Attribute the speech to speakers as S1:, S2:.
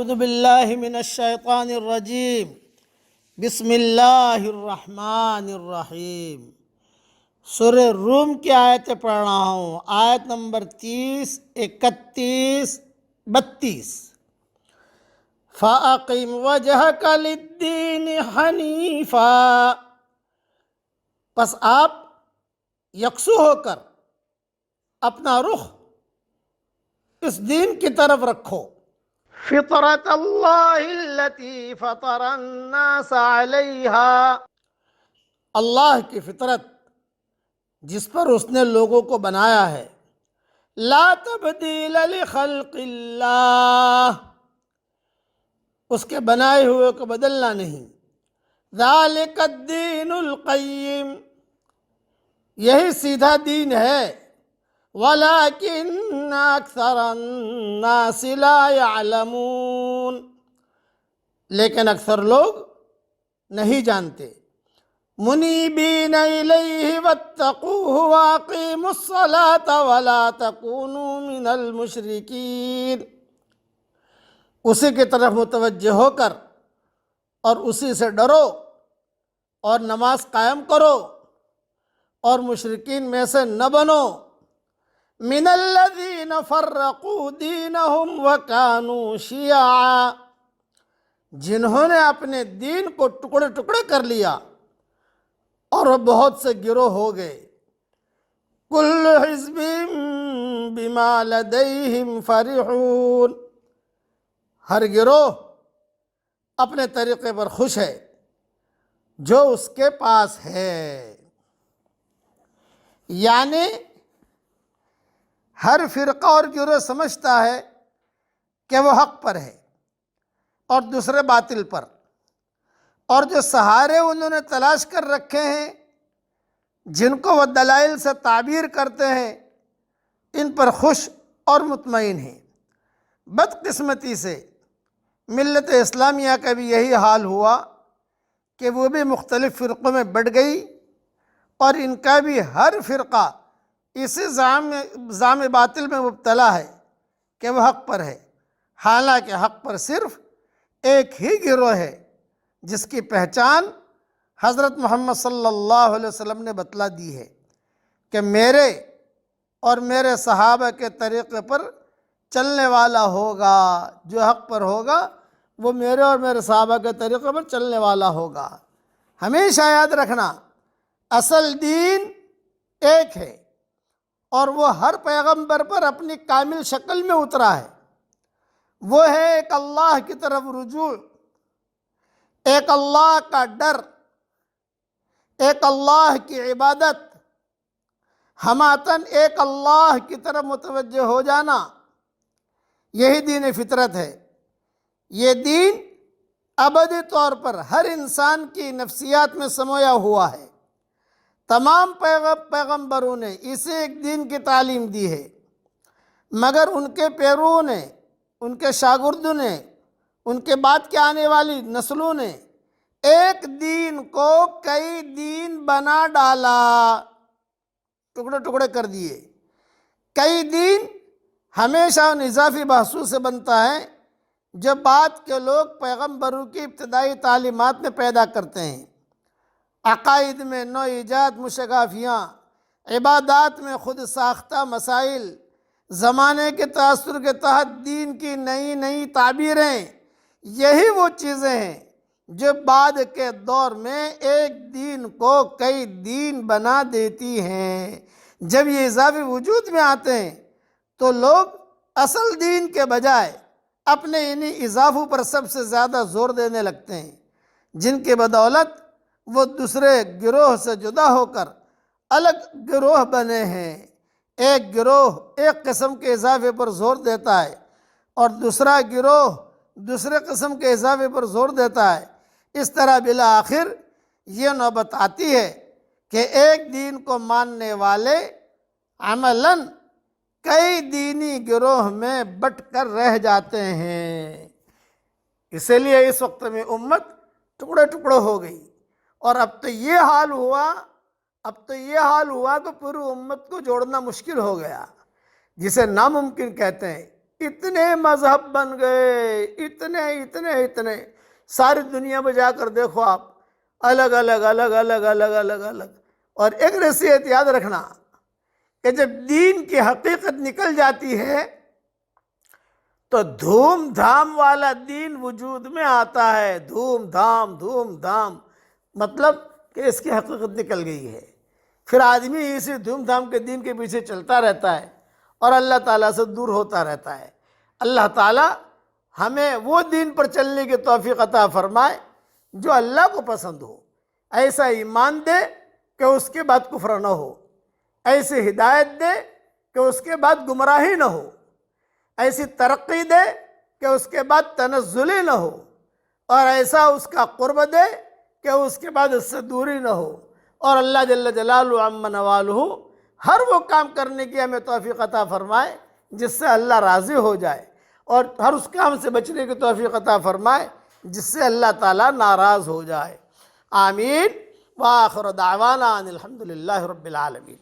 S1: اعوذ باللہ من الشیطان الرجیم بسم اللہ الرحمن الرحیم۔ سورہ روم کی آیتیں پڑھ رہا ہوں، آیت نمبر 30، 31، 32۔ فَأَقِمْ وَجْهَكَ لِلدِّينِ حَنِيفًا، پس آپ یکسو ہو کر اپنا رخ اس دین کی طرف رکھو۔ فطرت اللہ التي فطر الناس علیہا، اللہ کی فطرت جس پر اس نے لوگوں کو بنایا ہے۔ لا تبدیل لخلق اللہ، اس کے بنائے ہوئے کو بدلنا نہیں۔ ذالک الدین القیم، یہی سیدھا دین ہے۔ وَلَكِنَّ أَكْثَرَ النَّاسِ لَا يَعْلَمُونَ، لیکن اکثر لوگ نہیں جانتے۔ مُنِيبِينَ إِلَيْهِ وَاتَّقُوهُ وَأَقِيمُوا الصَّلَاةَ وَلَا تَكُونُوا مِنَ الْمُشْرِكِينَ، اسی کی طرف متوجہ ہو کر اور اسی سے ڈرو اور نماز قائم کرو اور مشرکین میں سے نہ بنو۔ من الذین فرقوا دینہم وکانوا شیعا، جنہوں نے اپنے دین کو ٹکڑے ٹکڑے کر لیا اور وہ بہت سے گروہ ہو گئے۔ کل حزب بما لدیہم فرحون، ہر گروہ اپنے طریقے پر خوش ہے جو اس کے پاس ہے۔ یعنی ہر فرقہ اور گروہ سمجھتا ہے کہ وہ حق پر ہے اور دوسرے باطل پر، اور جو سہارے انہوں نے تلاش کر رکھے ہیں، جن کو وہ دلائل سے تعبیر کرتے ہیں، ان پر خوش اور مطمئن ہیں۔ بدقسمتی سے ملت اسلامیہ کا بھی یہی حال ہوا کہ وہ بھی مختلف فرقوں میں بٹ گئی، اور ان کا بھی ہر فرقہ اسی زعم باطل میں مبتلا ہے کہ وہ حق پر ہے، حالانکہ حق پر صرف ایک ہی گروہ ہے جس کی پہچان حضرت محمد صلی اللہ علیہ وسلم نے بتلا دی ہے کہ میرے اور میرے صحابہ کے طریقے پر چلنے والا ہوگا، جو حق پر ہوگا وہ میرے اور میرے صحابہ کے طریقے پر چلنے والا ہوگا۔ ہمیشہ یاد رکھنا، اصل دین ایک ہے اور وہ ہر پیغمبر پر اپنی کامل شکل میں اترا ہے۔ وہ ہے ایک اللہ کی طرف رجوع، ایک اللہ کا ڈر، ایک اللہ کی عبادت، ہماتن ایک اللہ کی طرف متوجہ ہو جانا، یہی دین فطرت ہے۔ یہ دین ابدی طور پر ہر انسان کی نفسیات میں سمویا ہوا ہے۔ تمام پیغمبروں نے اسی ایک دین کی تعلیم دی ہے، مگر ان کے پیرووں نے، ان کے شاگردوں نے، ان کے بعد کے آنے والی نسلوں نے ایک دین کو کئی دین بنا ڈالا، ٹکڑے ٹکڑے کر دیے۔ کئی دین ہمیشہ ان اضافی بحثوں سے بنتا ہے جو بعد کے لوگ پیغمبروں کی ابتدائی تعلیمات میں پیدا کرتے ہیں۔ عقائد میں نو ایجاد مشگافیاں، عبادات میں خود ساختہ مسائل، زمانے کے تاثر کے تحت دین کی نئی نئی تعبیریں، یہی وہ چیزیں ہیں جو بعد کے دور میں ایک دین کو کئی دین بنا دیتی ہیں۔ جب یہ اضافی وجود میں آتے ہیں تو لوگ اصل دین کے بجائے اپنے انہی اضافوں پر سب سے زیادہ زور دینے لگتے ہیں، جن کی بدولت وہ دوسرے گروہ سے جدا ہو کر الگ گروہ بنے ہیں۔ ایک گروہ ایک قسم کے اضافے پر زور دیتا ہے اور دوسرا گروہ دوسرے قسم کے اضافے پر زور دیتا ہے۔ اس طرح بالآخر یہ نوبت آتی ہے کہ ایک دین کو ماننے والے عملاً کئی دینی گروہ میں بٹ کر رہ جاتے ہیں۔ اسی لیے اس وقت میں امت ٹکڑے ٹکڑے ہو گئی، اور اب تو یہ حال ہوا کہ پوری امت کو جوڑنا مشکل ہو گیا، جسے ناممکن کہتے ہیں۔ اتنے مذہب بن گئے، اتنے ساری دنیا میں جا کر دیکھو آپ، الگ الگ۔ اور ایک نصیحت یاد رکھنا کہ جب دین کی حقیقت نکل جاتی ہے تو دھوم دھام والا دین وجود میں آتا ہے، دھوم دھام، مطلب کہ اس کی حقیقت نکل گئی ہے، پھر آدمی اسی دھوم دھام کے دین کے پیچھے چلتا رہتا ہے اور اللہ تعالیٰ سے دور ہوتا رہتا ہے۔ اللہ تعالیٰ ہمیں وہ دین پر چلنے کی توفیق عطا فرمائے جو اللہ کو پسند ہو، ایسا ایمان دے کہ اس کے بعد کفر نہ ہو، ایسی ہدایت دے کہ اس کے بعد گمراہی نہ ہو، ایسی ترقی دے کہ اس کے بعد تنزلی نہ ہو، اور ایسا اس کا قرب دے کہ اس کے بعد اس سے دوری نہ ہو، اور اللہ جل جلالہ عم نوالہ ہر وہ کام کرنے کی ہمیں توفیق عطا فرمائے جس سے اللہ راضی ہو جائے، اور ہر اس کام سے بچنے کی توفیق عطا فرمائے جس سے اللہ تعالیٰ ناراض ہو جائے۔ آمین۔ وآخر دعوانا ان الحمد للہ رب العالمین۔